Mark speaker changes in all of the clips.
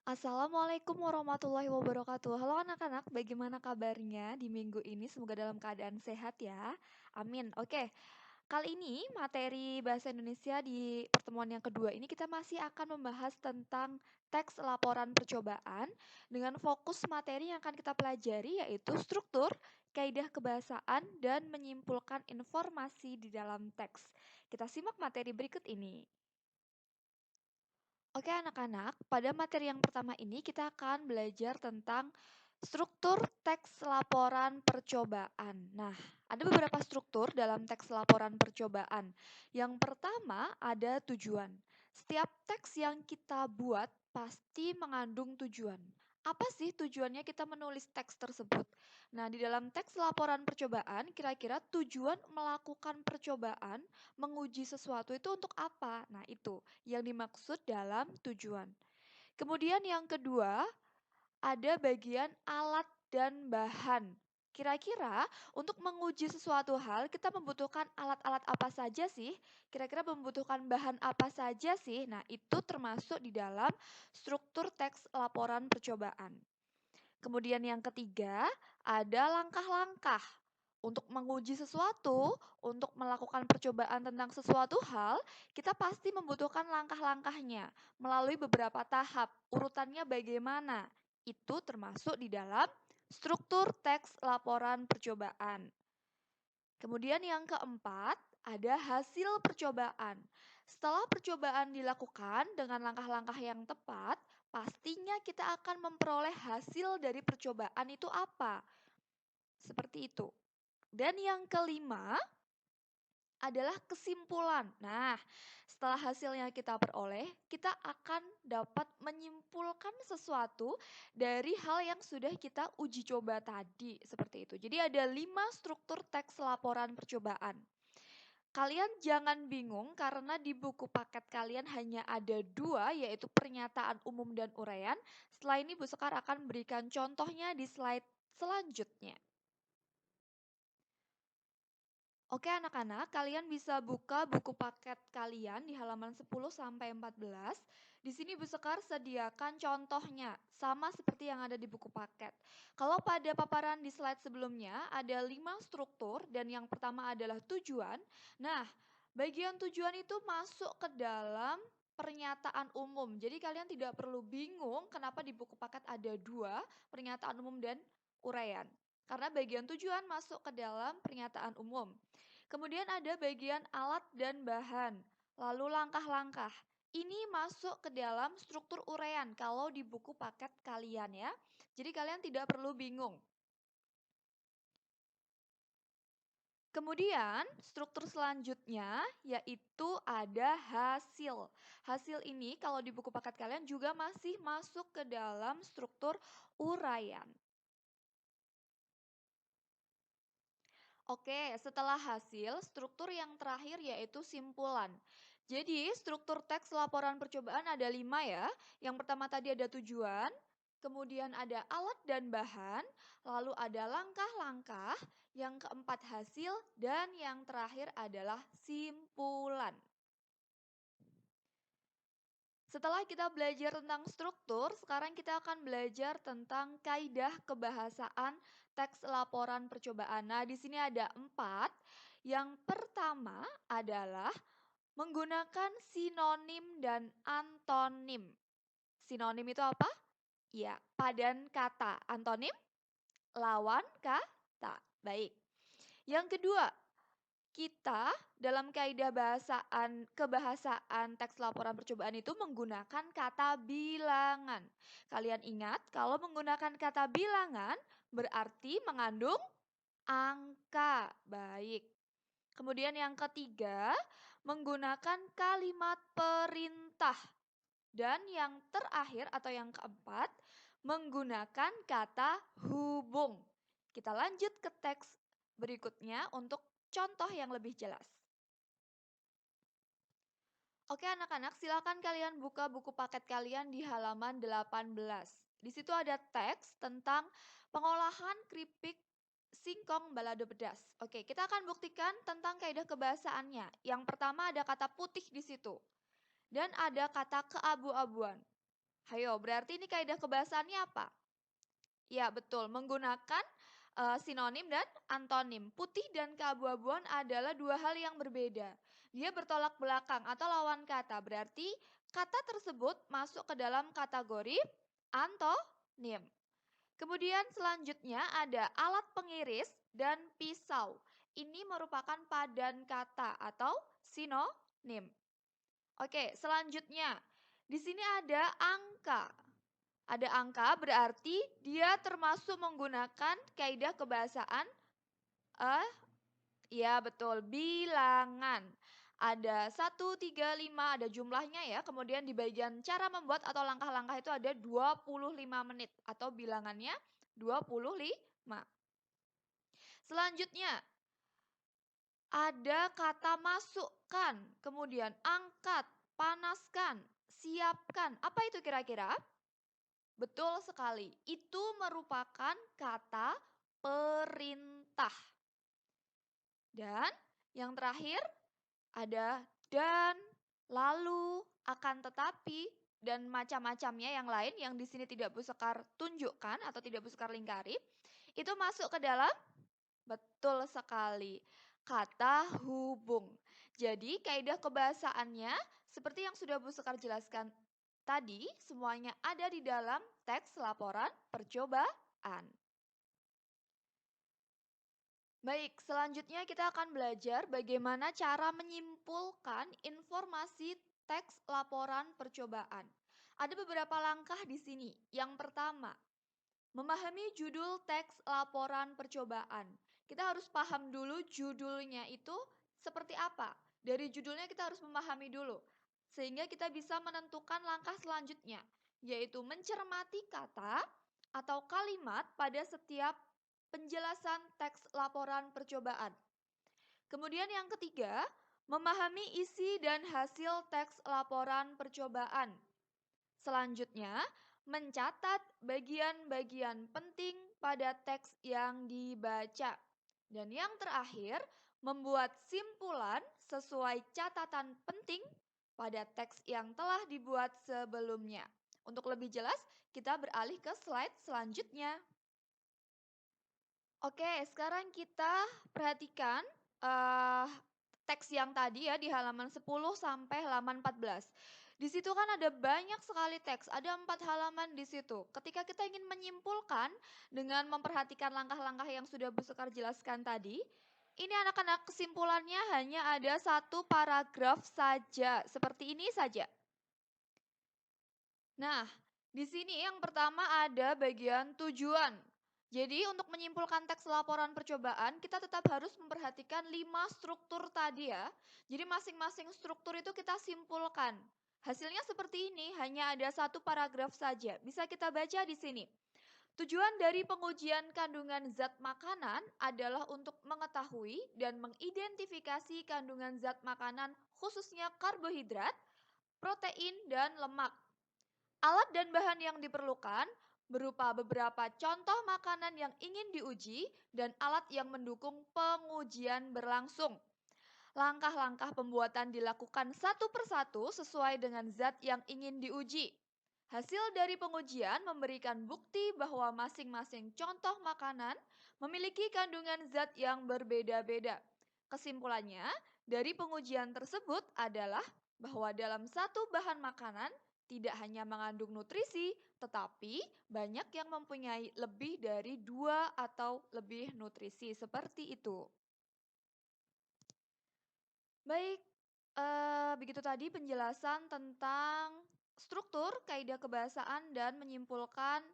Speaker 1: Assalamualaikum warahmatullahi wabarakatuh. Halo anak-anak, bagaimana kabarnya di minggu ini? Semoga dalam keadaan sehat ya. Amin. Oke, kali ini materi bahasa Indonesia di pertemuan yang kedua ini kita masih akan membahas tentang teks laporan percobaan dengan fokus materi yang akan kita pelajari yaitu struktur, kaidah kebahasaan, dan menyimpulkan informasi di dalam teks. Kita simak materi berikut ini. Oke anak-anak, pada materi yang pertama ini kita akan belajar tentang struktur teks laporan percobaan. Nah, ada beberapa struktur dalam teks laporan percobaan. Yang pertama ada tujuan. Setiap teks yang kita buat pasti mengandung tujuan. Apa sih tujuannya kita menulis teks tersebut? Nah, di dalam teks laporan percobaan, kira-kira tujuan melakukan percobaan menguji sesuatu itu untuk apa? Nah, itu yang dimaksud dalam tujuan. Kemudian yang kedua, ada bagian alat dan bahan. Kira-kira untuk menguji sesuatu hal kita membutuhkan alat-alat apa saja sih? Kira-kira membutuhkan bahan apa saja sih? Nah, itu termasuk di dalam struktur teks laporan percobaan. Kemudian yang ketiga, ada langkah-langkah. Untuk menguji sesuatu, untuk melakukan percobaan tentang sesuatu hal, kita pasti membutuhkan langkah-langkahnya melalui beberapa tahap. Urutannya bagaimana? Itu termasuk di dalam struktur teks laporan percobaan. Kemudian yang keempat, ada hasil percobaan. Setelah percobaan dilakukan dengan langkah-langkah yang tepat, pastinya kita akan memperoleh hasil dari percobaan itu apa? Seperti itu. Dan yang kelima adalah kesimpulan. Nah, setelah hasilnya kita peroleh, kita akan dapat menyimpulkan sesuatu dari hal yang sudah kita uji coba tadi. Seperti itu. Jadi ada 5 struktur teks laporan percobaan. Kalian jangan bingung karena di buku paket kalian hanya ada 2, yaitu pernyataan umum dan uraian. Setelah ini Bu Sekar akan berikan contohnya di slide selanjutnya. Oke anak-anak, kalian bisa buka buku paket kalian di halaman 10 sampai 14. Di sini Bu Sekar sediakan contohnya, sama seperti yang ada di buku paket. Kalau pada paparan di slide sebelumnya ada 5 struktur dan yang pertama adalah tujuan. Nah, bagian tujuan itu masuk ke dalam pernyataan umum. Jadi kalian tidak perlu bingung kenapa di buku paket ada 2, pernyataan umum dan uraian. Karena bagian tujuan masuk ke dalam pernyataan umum. Kemudian ada bagian alat dan bahan, lalu langkah-langkah. Ini masuk ke dalam struktur uraian kalau di buku paket kalian ya. Jadi kalian tidak perlu bingung. Kemudian struktur selanjutnya yaitu ada hasil. Hasil ini kalau di buku paket kalian juga masih masuk ke dalam struktur uraian. Oke, setelah hasil, struktur yang terakhir yaitu simpulan. Jadi, struktur teks laporan percobaan ada 5 ya. Yang pertama tadi ada tujuan, kemudian ada alat dan bahan, lalu ada langkah-langkah, yang keempat hasil, dan yang terakhir adalah simpulan. Setelah kita belajar tentang struktur, sekarang kita akan belajar tentang kaidah kebahasaan teks laporan percobaan. Nah, di sini ada 4. Yang pertama adalah menggunakan sinonim dan antonim. Sinonim itu apa? Ya, padan kata. Antonim, lawan kata. Baik. Yang kedua, kita dalam kaidah kebahasaan teks laporan percobaan itu menggunakan kata bilangan. Kalian ingat kalau menggunakan kata bilangan berarti mengandung angka. Baik. Kemudian yang ketiga, menggunakan kalimat perintah. Dan yang terakhir atau yang keempat, menggunakan kata hubung. Kita lanjut ke teks berikutnya untuk contoh yang lebih jelas. Oke anak-anak, silakan kalian buka buku paket kalian di halaman 18. Di situ ada teks tentang pengolahan keripik singkong balado pedas. Oke, kita akan buktikan tentang kaidah kebahasaannya. Yang pertama ada kata putih di situ. Dan ada kata keabu-abuan. Hayo, berarti ini kaidah kebahasaannya apa? Ya, betul. Menggunakan sinonim dan antonim. Putih dan keabu-abuan adalah dua hal yang berbeda. Dia bertolak belakang atau lawan kata. Berarti kata tersebut masuk ke dalam kategori antonim. Kemudian selanjutnya ada alat pengiris dan pisau. Ini merupakan padan kata atau sinonim. Oke, selanjutnya di sini ada angka. Ada angka berarti dia termasuk menggunakan kaidah kebahasaan eh ya betul, bilangan. Ada 1, 3, 5, ada jumlahnya ya. Kemudian di bagian cara membuat atau langkah-langkah itu ada 25 menit atau bilangannya 25. Selanjutnya ada kata masukkan, kemudian angkat, panaskan, siapkan. Apa itu kira-kira? Betul sekali. Itu merupakan kata perintah. Dan yang terakhir ada dan, lalu, akan tetapi, dan macam-macamnya yang lain yang di sini tidak Bu Sekar tunjukkan atau tidak Bu Sekar lingkari. Itu masuk ke dalam betul sekali kata hubung. Jadi kaidah kebahasaannya seperti yang sudah Bu Sekar jelaskan tadi, semuanya ada di dalam teks laporan percobaan. Baik, selanjutnya kita akan belajar bagaimana cara menyimpulkan informasi teks laporan percobaan. Ada beberapa langkah di sini. Yang pertama, memahami judul teks laporan percobaan. Kita harus paham dulu judulnya itu seperti apa. Dari judulnya kita harus memahami dulu. Sehingga kita bisa menentukan langkah selanjutnya, yaitu mencermati kata atau kalimat pada setiap penjelasan teks laporan percobaan. Kemudian yang ketiga, memahami isi dan hasil teks laporan percobaan. Selanjutnya, mencatat bagian-bagian penting pada teks yang dibaca. Dan yang terakhir, membuat simpulan sesuai catatan penting pada teks yang telah dibuat sebelumnya. Untuk lebih jelas, kita beralih ke slide selanjutnya. Oke, sekarang kita perhatikan teks yang tadi ya di halaman 10 sampai halaman 14. Di situ kan ada banyak sekali teks, ada 4 halaman di situ. Ketika kita ingin menyimpulkan dengan memperhatikan langkah-langkah yang sudah Bu Sekar jelaskan tadi, ini anak-anak kesimpulannya hanya ada satu paragraf saja, seperti ini saja. Nah, di sini yang pertama ada bagian tujuan. Jadi untuk menyimpulkan teks laporan percobaan, kita tetap harus memperhatikan 5 struktur tadi ya. Jadi masing-masing struktur itu kita simpulkan. Hasilnya seperti ini, hanya ada satu paragraf saja. Bisa kita baca di sini. Tujuan dari pengujian kandungan zat makanan adalah untuk mengetahui dan mengidentifikasi kandungan zat makanan khususnya karbohidrat, protein, dan lemak. Alat dan bahan yang diperlukan berupa beberapa contoh makanan yang ingin diuji dan alat yang mendukung pengujian berlangsung. Langkah-langkah pembuatan dilakukan satu persatu sesuai dengan zat yang ingin diuji. Hasil dari pengujian memberikan bukti bahwa masing-masing contoh makanan memiliki kandungan zat yang berbeda-beda. Kesimpulannya, dari pengujian tersebut adalah bahwa dalam satu bahan makanan tidak hanya mengandung nutrisi, tetapi banyak yang mempunyai lebih dari 2 atau lebih nutrisi, seperti itu. Baik, begitu tadi penjelasan tentang struktur, kaidah kebahasaan, dan menyimpulkan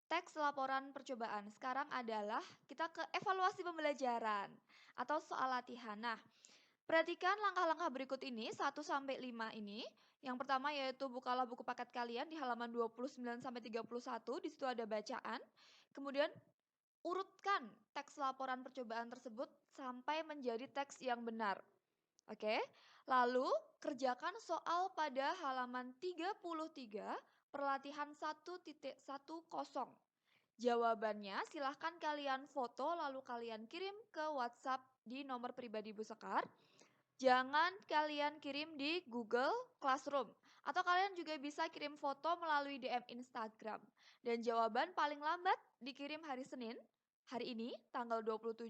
Speaker 1: teks laporan percobaan. Sekarang adalah kita ke evaluasi pembelajaran atau soal latihan. Nah, perhatikan langkah-langkah berikut ini, 1-5 ini. Yang pertama yaitu bukalah buku paket kalian di halaman 29 sampai 31, di situ ada bacaan. Kemudian urutkan teks laporan percobaan tersebut sampai menjadi teks yang benar. Oke, lalu kerjakan soal pada halaman 33 perlatihan 1.10. Jawabannya silahkan kalian foto lalu kalian kirim ke WhatsApp di nomor pribadi Bu Sekar. Jangan kalian kirim di Google Classroom. Atau kalian juga bisa kirim foto melalui DM Instagram. Dan jawaban paling lambat dikirim hari Senin, hari ini tanggal 27,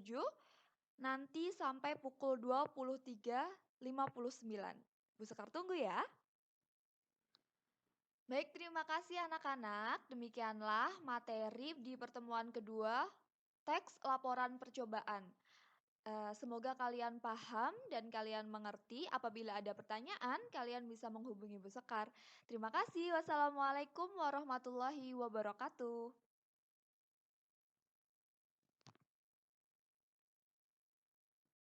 Speaker 1: nanti sampai pukul 23.59. Bu Sekar tunggu ya. Baik, terima kasih anak-anak. Demikianlah materi di pertemuan kedua teks laporan percobaan. Semoga kalian paham dan kalian mengerti. Apabila ada pertanyaan, kalian bisa menghubungi Bu Sekar. Terima kasih. Wassalamualaikum warahmatullahi wabarakatuh.